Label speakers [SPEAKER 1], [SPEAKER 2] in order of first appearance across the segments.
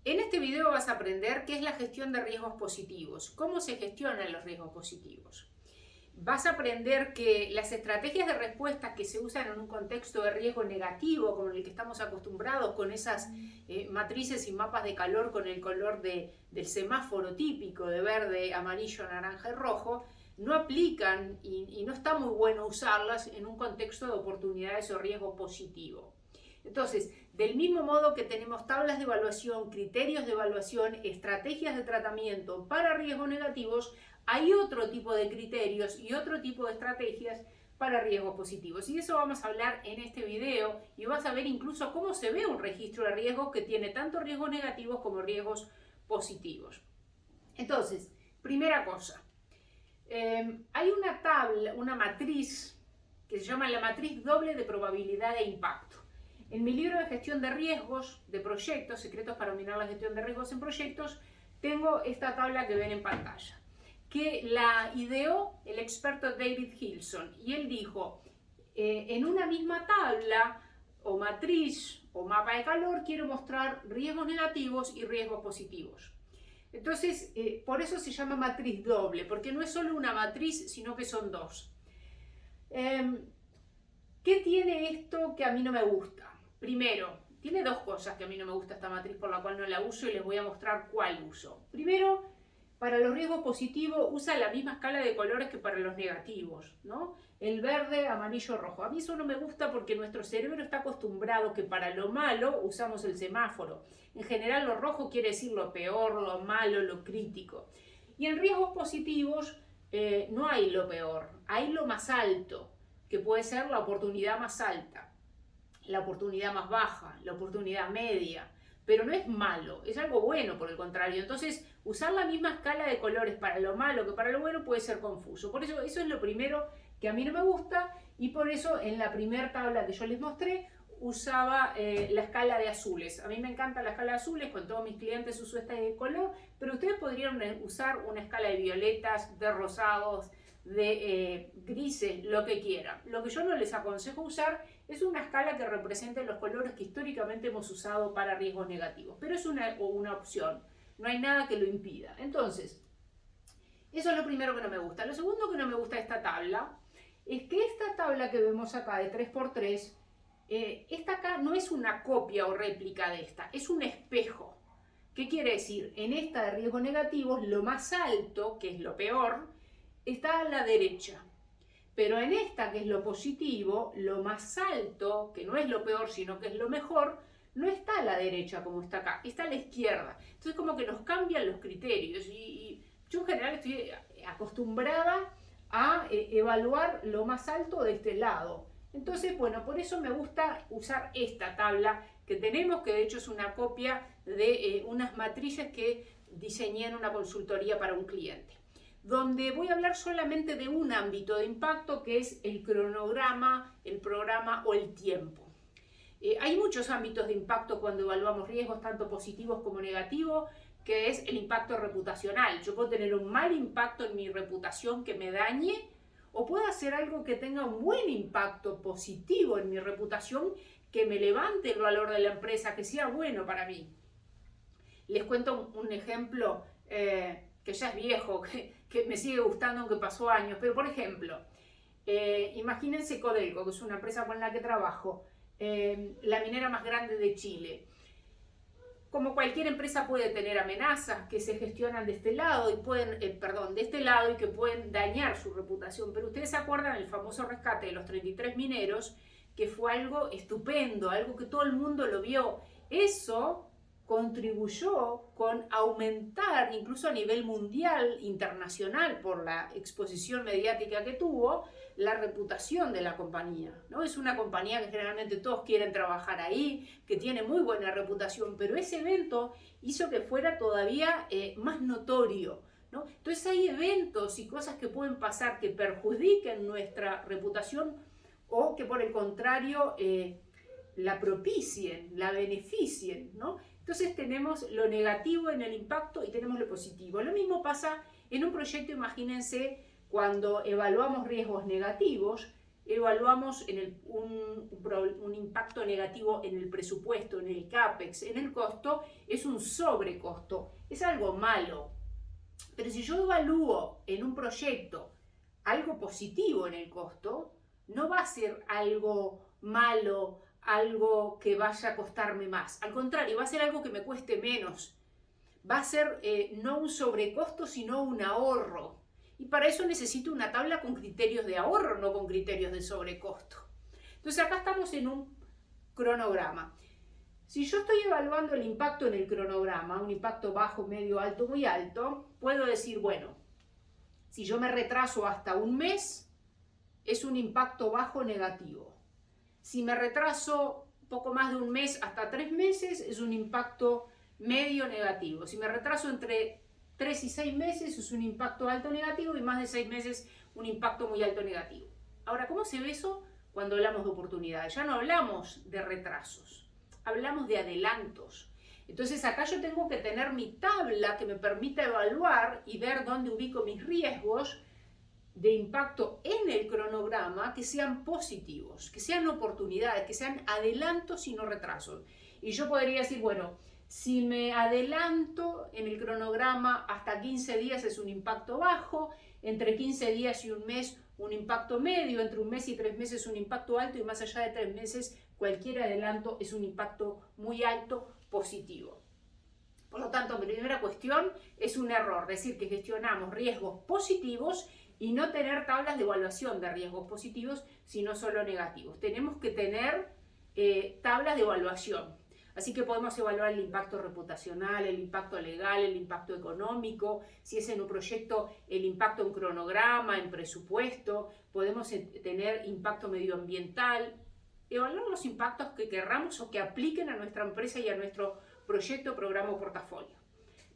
[SPEAKER 1] En este video vas a aprender qué es la gestión de riesgos positivos, cómo se gestionan los riesgos positivos. Vas a aprender que las estrategias de respuesta que se usan en un contexto de riesgo negativo, como el que estamos acostumbrados, con esas matrices y mapas de calor con el color del semáforo típico de verde, amarillo, naranja y rojo, no aplican y no está muy bueno usarlas en un contexto de oportunidades o riesgo positivo. Entonces, del mismo modo que tenemos tablas de evaluación, criterios de evaluación, estrategias de tratamiento para riesgos negativos, hay otro tipo de criterios y otro tipo de estrategias para riesgos positivos. Y de eso vamos a hablar en este video y vas a ver incluso cómo se ve un registro de riesgos que tiene tanto riesgos negativos como riesgos positivos. Entonces, primera cosa, hay una tabla, una matriz que se llama la matriz doble de probabilidad de impacto. En mi libro de gestión de riesgos de proyectos, secretos para dominar la gestión de riesgos en proyectos, tengo esta tabla que ven en pantalla, que la ideó el experto David Hilson, y él dijo, en una misma tabla o matriz o mapa de calor quiero mostrar riesgos negativos y riesgos positivos. Entonces, por eso se llama matriz doble, porque no es solo una matriz, sino que son dos. ¿Qué tiene esto que a mí no me gusta? Primero, tiene dos cosas que a mí no me gusta esta matriz, por la cual no la uso, y les voy a mostrar cuál uso. Primero, para los riesgos positivos usa la misma escala de colores que para los negativos, ¿no? El verde, amarillo, rojo. A mí eso no me gusta porque nuestro cerebro está acostumbrado que para lo malo usamos el semáforo. En general lo rojo quiere decir lo peor, lo malo, lo crítico. Y en riesgos positivos no hay lo peor, hay lo más alto, que puede ser la oportunidad más alta, la oportunidad más baja, la oportunidad media, pero no es malo, es algo bueno por el contrario. Entonces, usar la misma escala de colores para lo malo que para lo bueno puede ser confuso. Por eso, eso es lo primero que a mí no me gusta, y por eso en la primera tabla que yo les mostré usaba la escala de azules. A mí me encanta la escala de azules, con todos mis clientes uso esta de color, pero ustedes podrían usar una escala de violetas, de rosados, de grises, lo que quieran. Lo que yo no les aconsejo usar es una escala que represente los colores que históricamente hemos usado para riesgos negativos, pero es una opción, no hay nada que lo impida. Entonces, eso es lo primero que no me gusta. Lo segundo que no me gusta de esta tabla es que esta tabla que vemos acá de 3×3, esta acá no es una copia o réplica de esta, es un espejo. ¿Qué quiere decir? En esta de riesgos negativos, lo más alto, que es lo peor, está a la derecha. Pero en esta, que es lo positivo, lo más alto, que no es lo peor, sino que es lo mejor, no está a la derecha como está acá, está a la izquierda. Entonces como que nos cambian los criterios. Y yo en general estoy acostumbrada a evaluar lo más alto de este lado. Entonces, bueno, por eso me gusta usar esta tabla que tenemos, que de hecho es una copia de unas matrices que diseñé en una consultoría para un cliente, donde voy a hablar solamente de un ámbito de impacto, que es el cronograma, el programa o el tiempo. Hay muchos ámbitos de impacto cuando evaluamos riesgos, tanto positivos como negativos, que es el impacto reputacional. Yo puedo tener un mal impacto en mi reputación que me dañe, o puedo hacer algo que tenga un buen impacto positivo en mi reputación, que me levante el valor de la empresa, que sea bueno para mí. Les cuento un ejemplo que ya es viejo, que me sigue gustando aunque pasó años, pero por ejemplo, imagínense Codelco, que es una empresa con la que trabajo, la minera más grande de Chile. Como cualquier empresa puede tener amenazas que se gestionan de este lado y de este lado y que pueden dañar su reputación, pero ustedes se acuerdan el famoso rescate de los 33 mineros, que fue algo estupendo, algo que todo el mundo lo vio. Eso contribuyó con aumentar, incluso a nivel mundial, internacional, por la exposición mediática que tuvo, la reputación de la compañía, ¿no? Es una compañía que generalmente todos quieren trabajar ahí, que tiene muy buena reputación, pero ese evento hizo que fuera todavía más notorio, ¿no? Entonces hay eventos y cosas que pueden pasar que perjudiquen nuestra reputación o que por el contrario la propicien, la beneficien, ¿no? Entonces tenemos lo negativo en el impacto y tenemos lo positivo. Lo mismo pasa en un proyecto, imagínense, cuando evaluamos riesgos negativos, evaluamos un impacto negativo en el presupuesto, en el CAPEX, en el costo, es un sobrecosto, es algo malo. Pero si yo evalúo en un proyecto algo positivo en el costo, no va a ser algo malo, algo que vaya a costarme más. Al contrario, va a ser algo que me cueste menos. Va a ser no un sobrecosto, sino un ahorro. Y para eso necesito una tabla con criterios de ahorro, no con criterios de sobrecosto. Entonces acá estamos en un cronograma. Si yo estoy evaluando el impacto en el cronograma, un impacto bajo, medio, alto, muy alto, puedo decir, bueno, si yo me retraso hasta un mes, es un impacto bajo negativo. Si me retraso poco más de un mes hasta 3 meses, es un impacto medio negativo. Si me retraso entre 3 y 6 meses, es un impacto alto negativo, y más de 6 meses, un impacto muy alto negativo. Ahora, ¿cómo se ve eso cuando hablamos de oportunidades? Ya no hablamos de retrasos, hablamos de adelantos. Entonces acá yo tengo que tener mi tabla que me permita evaluar y ver dónde ubico mis riesgos de impacto en el cronograma que sean positivos, que sean oportunidades, que sean adelantos y no retrasos. Y yo podría decir, bueno, si me adelanto en el cronograma hasta 15 días es un impacto bajo, entre 15 días y un mes un impacto medio, entre un mes y 3 meses un impacto alto, y más allá de 3 meses cualquier adelanto es un impacto muy alto positivo. Por lo tanto, mi primera cuestión es un error, decir que gestionamos riesgos positivos y no tener tablas de evaluación de riesgos positivos, sino solo negativos. Tenemos que tener tablas de evaluación. Así que podemos evaluar el impacto reputacional, el impacto legal, el impacto económico, si es en un proyecto, el impacto en cronograma, en presupuesto, podemos tener impacto medioambiental, evaluar los impactos que querramos o que apliquen a nuestra empresa y a nuestro proyecto, programa o portafolio.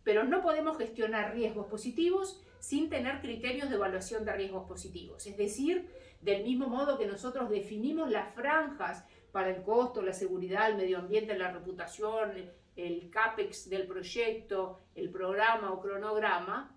[SPEAKER 1] Pero no podemos gestionar riesgos positivos sin tener criterios de evaluación de riesgos positivos. Es decir, del mismo modo que nosotros definimos las franjas para el costo, la seguridad, el medio ambiente, la reputación, el CAPEX del proyecto, el programa o cronograma,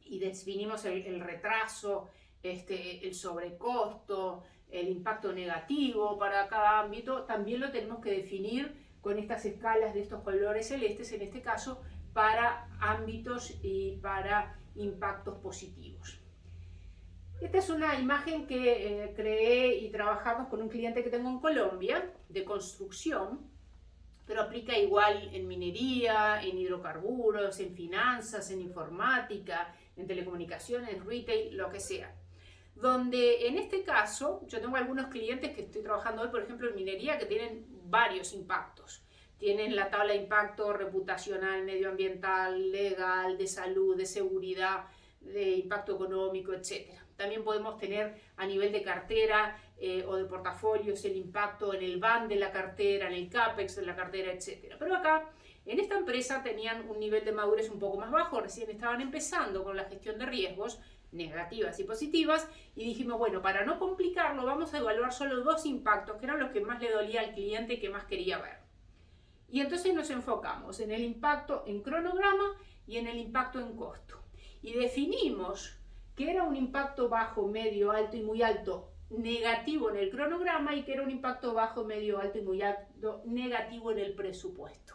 [SPEAKER 1] y definimos el retraso, el sobrecosto, el impacto negativo para cada ámbito, también lo tenemos que definir con estas escalas de estos colores celestes, en este caso, para ámbitos y para impactos positivos. Esta es una imagen que creé y trabajamos con un cliente que tengo en Colombia, de construcción, pero aplica igual en minería, en hidrocarburos, en finanzas, en informática, en telecomunicaciones, en retail, lo que sea. Donde en este caso, yo tengo algunos clientes que estoy trabajando hoy, por ejemplo, en minería, que tienen varios impactos. Tienen la tabla de impacto reputacional, medioambiental, legal, de salud, de seguridad, de impacto económico, etc. También podemos tener a nivel de cartera o de portafolios el impacto en el BAN de la cartera, en el CAPEX de la cartera, etc. Pero acá, en esta empresa, tenían un nivel de madurez un poco más bajo, recién estaban empezando con la gestión de riesgos, negativas y positivas, y dijimos, bueno, para no complicarlo, vamos a evaluar solo 2 impactos, que eran los que más le dolía al cliente y que más quería ver. Y entonces nos enfocamos en el impacto en cronograma y en el impacto en costo. Y definimos que era un impacto bajo, medio, alto y muy alto negativo en el cronograma, y que era un impacto bajo, medio, alto y muy alto negativo en el presupuesto.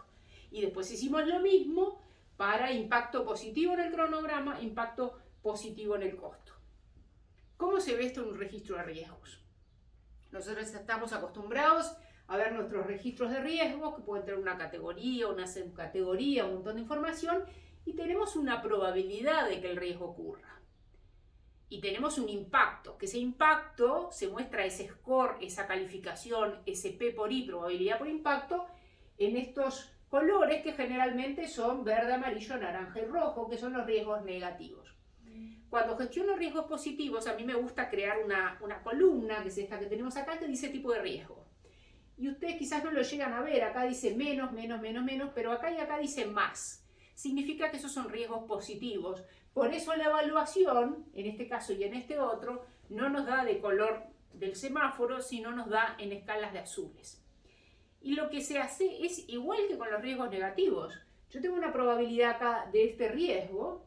[SPEAKER 1] Y después hicimos lo mismo para impacto positivo en el cronograma, impacto positivo en el costo. ¿Cómo se ve esto en un registro de riesgos? Nosotros estamos acostumbrados a ver nuestros registros de riesgos, que pueden tener una categoría, una subcategoría, un montón de información, y tenemos una probabilidad de que el riesgo ocurra. Y tenemos un impacto, que ese impacto se muestra ese score, esa calificación, ese P por I, probabilidad por impacto, en estos colores que generalmente son verde, amarillo, naranja y rojo, que son los riesgos negativos. Cuando gestiono riesgos positivos, a mí me gusta crear una columna, que es esta que tenemos acá, que dice tipo de riesgo. Y ustedes quizás no lo llegan a ver, acá dice menos, menos, menos, menos, pero acá y acá dice más. Significa que esos son riesgos positivos. Por eso la evaluación, en este caso y en este otro, no nos da de color del semáforo, sino nos da en escalas de azules. Y lo que se hace es igual que con los riesgos negativos. Yo tengo una probabilidad acá de este riesgo,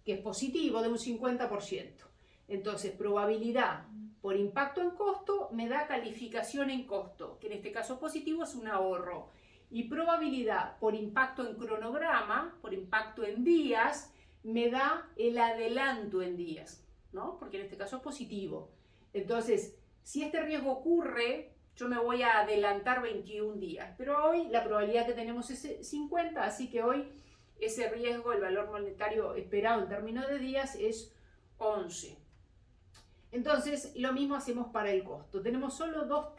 [SPEAKER 1] que es positivo, de un 50%. Entonces, probabilidad por impacto en costo me da calificación en costo, que en este caso positivo es un ahorro. Y probabilidad por impacto en cronograma, por impacto en días, me da el adelanto en días, ¿no? Porque en este caso es positivo. Entonces, si este riesgo ocurre, yo me voy a adelantar 21 días. Pero hoy la probabilidad que tenemos es 50, así que hoy ese riesgo, el valor monetario esperado en términos de días, es 11. Entonces, lo mismo hacemos para el costo. Tenemos solo dos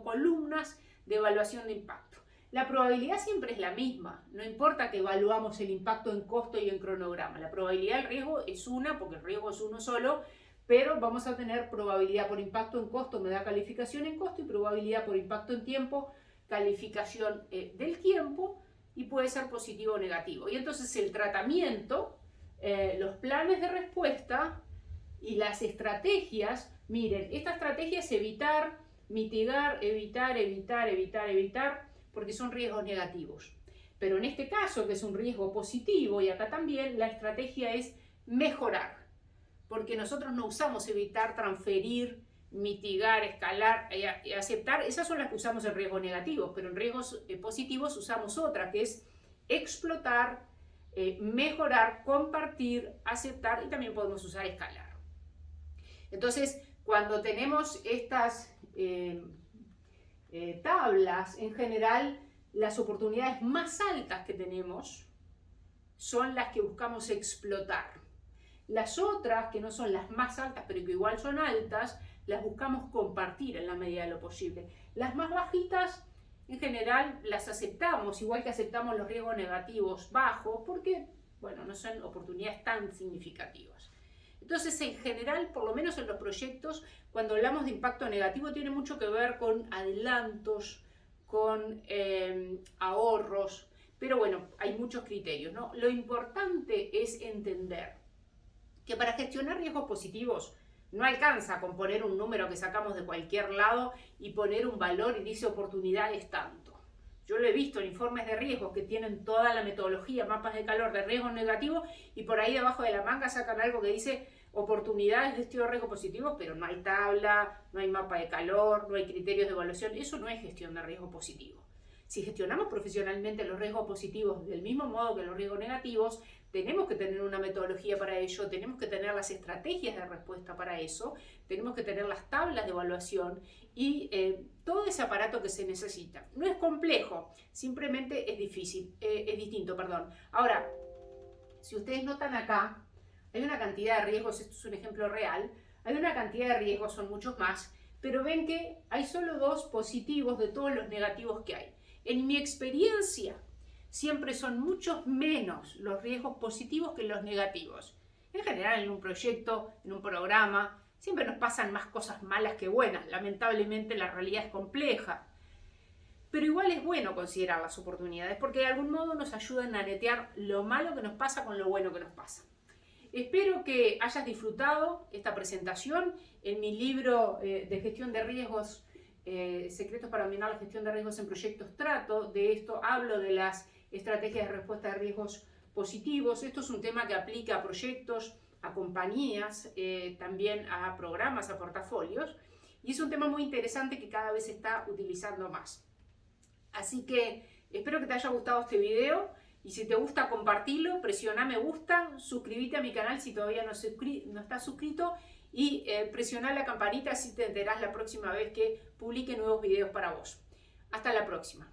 [SPEAKER 1] columnas de evaluación de impacto. La probabilidad siempre es la misma, no importa que evaluamos el impacto en costo y en cronograma. La probabilidad del riesgo es una, porque el riesgo es uno solo, pero vamos a tener probabilidad por impacto en costo, me da calificación en costo, y probabilidad por impacto en tiempo, calificación del tiempo, y puede ser positivo o negativo. Y entonces el tratamiento, los planes de respuesta y las estrategias, miren, esta estrategia es evitar, mitigar, evitar, porque son riesgos negativos. Pero en este caso, que es un riesgo positivo, y acá también, la estrategia es mejorar, porque nosotros no usamos evitar, transferir, mitigar, escalar y aceptar. Esas son las que usamos en riesgos negativos, pero en riesgos positivos usamos otra, que es explotar, mejorar, compartir, aceptar, y también podemos usar escalar. Entonces, cuando tenemos estas tablas, en general, las oportunidades más altas que tenemos son las que buscamos explotar. Las otras, que no son las más altas, pero que igual son altas, las buscamos compartir en la medida de lo posible. Las más bajitas, en general, las aceptamos, igual que aceptamos los riesgos negativos bajos, porque, bueno, no son oportunidades tan significativas. Entonces, en general, por lo menos en los proyectos, cuando hablamos de impacto negativo, tiene mucho que ver con adelantos, con ahorros, pero bueno, hay muchos criterios, ¿no? Lo importante es entender que para gestionar riesgos positivos no alcanza con poner un número que sacamos de cualquier lado y poner un valor y dice oportunidad es tanto. Yo lo he visto en informes de riesgos que tienen toda la metodología, mapas de calor de riesgos negativos, y por ahí debajo de la manga sacan algo que dice oportunidades de estudio de riesgos positivos, pero no hay tabla, no hay mapa de calor, no hay criterios de evaluación. Eso no es gestión de riesgo positivo. Si gestionamos profesionalmente los riesgos positivos del mismo modo que los riesgos negativos, tenemos que tener una metodología para ello, tenemos que tener las estrategias de respuesta para eso, tenemos que tener las tablas de evaluación y todo ese aparato que se necesita. No es complejo, simplemente es distinto. Ahora, si ustedes notan acá, hay una cantidad de riesgos, esto es un ejemplo real, hay una cantidad de riesgos, son muchos más, pero ven que hay solo 2 positivos de todos los negativos que hay. En mi experiencia, siempre son muchos menos los riesgos positivos que los negativos. En general, en un proyecto, en un programa, siempre nos pasan más cosas malas que buenas. Lamentablemente, la realidad es compleja. Pero igual es bueno considerar las oportunidades, porque de algún modo nos ayudan a netear lo malo que nos pasa con lo bueno que nos pasa. Espero que hayas disfrutado esta presentación. En mi libro de gestión de riesgos, Secretos para dominar la gestión de riesgos en proyectos, trato de esto, hablo de las estrategias de respuesta de riesgos positivos. Esto es un tema que aplica a proyectos, a compañías, también a programas, a portafolios, y es un tema muy interesante que cada vez se está utilizando más. Así que espero que te haya gustado este video, y si te gusta, compartilo, presiona me gusta, suscríbete a mi canal si todavía no estás suscrito, y presiona la campanita así te enterás la próxima vez que publique nuevos videos para vos. Hasta la próxima.